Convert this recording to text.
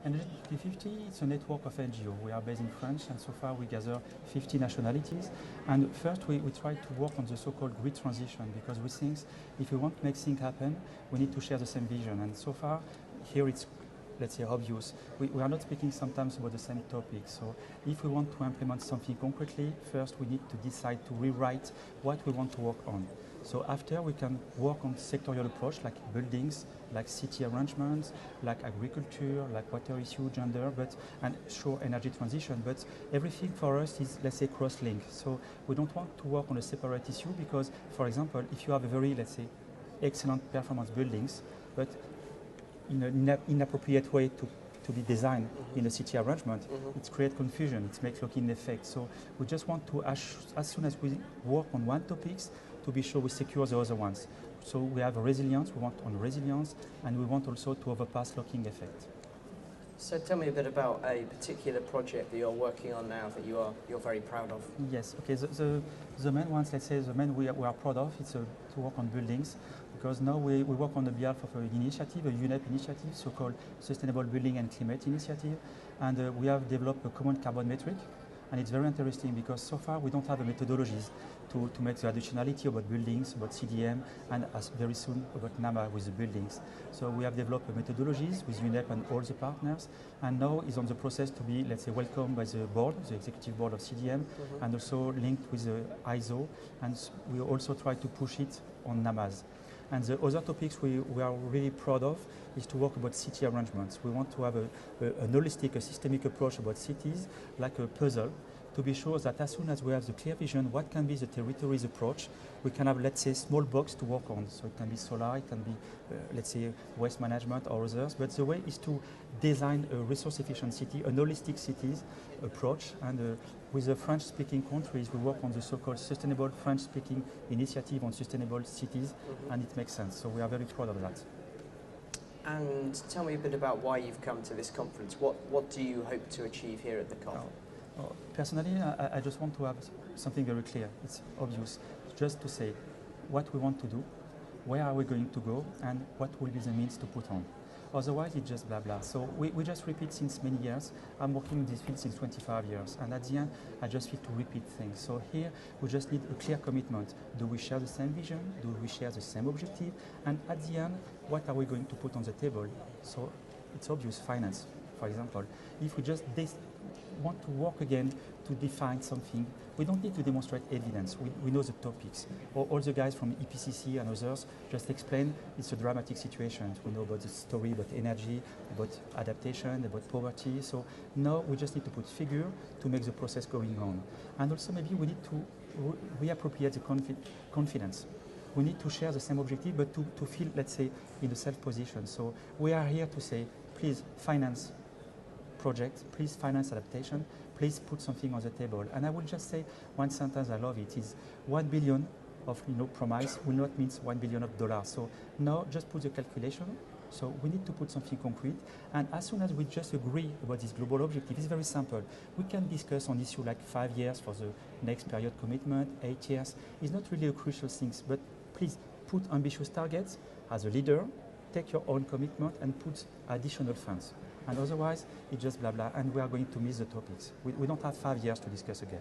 Energy 50, it's a network of NGO. We are based in France, and so far we gather 50 nationalities. And first we try to work on the so-called grid transition, because we think if we want to make things happen, we need to share the same vision. And so far, here it's, let's say, obvious. We are not speaking sometimes about the same topic. So if we want to implement something concretely, first we need to decide to rewrite what we want to work on. So after we can work on sectorial approach like buildings, like city arrangements, like agriculture, like water issue, gender, and sure energy transition. But everything for us is, let's say, cross-linked. So we don't want to work on a separate issue because, for example, if you have a very, let's say, excellent performance buildings, but in an inappropriate way to be designed in a city arrangement, it creates confusion, it makes lock-in effect. So we just want to, as soon as we work on one topic, to be sure we secure the other ones. So we have resilience, we want on resilience, and we want also to overpass locking effect. So tell me a bit about a particular project that you're working on now that you're very proud of. Yes, okay, the main ones, let's say the main we are proud of, it's to work on buildings, because now we work on the behalf of an initiative, a UNEP initiative, so-called Sustainable Building and Climate Initiative, and we have developed a common carbon metric. And it's very interesting because so far we don't have the methodologies to make the additionality about buildings, about CDM, and very soon about NAMA with the buildings. So we have developed methodologies with UNEP and all the partners, and now is on the process to be, let's say, welcomed by the board, the executive board of CDM, and also linked with the ISO, and we also try to push it on NAMAs. And the other topics we are really proud of is to work about city arrangements. We want to have an holistic, a systemic approach about cities, like a puzzle, to be sure that as soon as we have the clear vision, what can be the territories approach, we can have, let's say, small box to work on. So it can be solar, it can be, let's say, waste management or others. But the way is to design a resource-efficient city, an holistic cities approach. And with the French-speaking countries, we work on the so-called Sustainable French-speaking Initiative on Sustainable Cities, and it makes sense. So we are very proud of that. And tell me a bit about why you've come to this conference. What do you hope to achieve here at the COP? Personally, I just want to have something very clear. It's obvious. Just to say what we want to do, where are we going to go, and what will be the means to put on. Otherwise, it's just blah, blah. So we just repeat since many years. I'm working in this field since 25 years. And at the end, I just feel to repeat things. So here, we just need a clear commitment. Do we share the same vision? Do we share the same objective? And at the end, what are we going to put on the table? So it's obvious, finance, for example. If we just want to work again to define something, we don't need to demonstrate evidence. We know the topics. All the guys from EPCC and others just explain it's a dramatic situation. We know about the story, about energy, about adaptation, about poverty. So now we just need to put figure to make the process going on. And also maybe we need to reappropriate the confidence. We need to share the same objective, but to feel, let's say, in the self-position. So we are here to say, please finance project, please finance adaptation, please put something on the table. And I will just say one sentence, I love it, is 1 billion of promise will not mean $1 billion. So now just put the calculation. So we need to put something concrete. And as soon as we just agree about this global objective, it's very simple. We can discuss on issue like 5 years for the next period commitment, 8 years. It's not really a crucial thing, but please put ambitious targets as a leader, take your own commitment and put additional funds. And otherwise, it's just blah, blah, and we are going to miss the topics. We don't have 5 years to discuss again.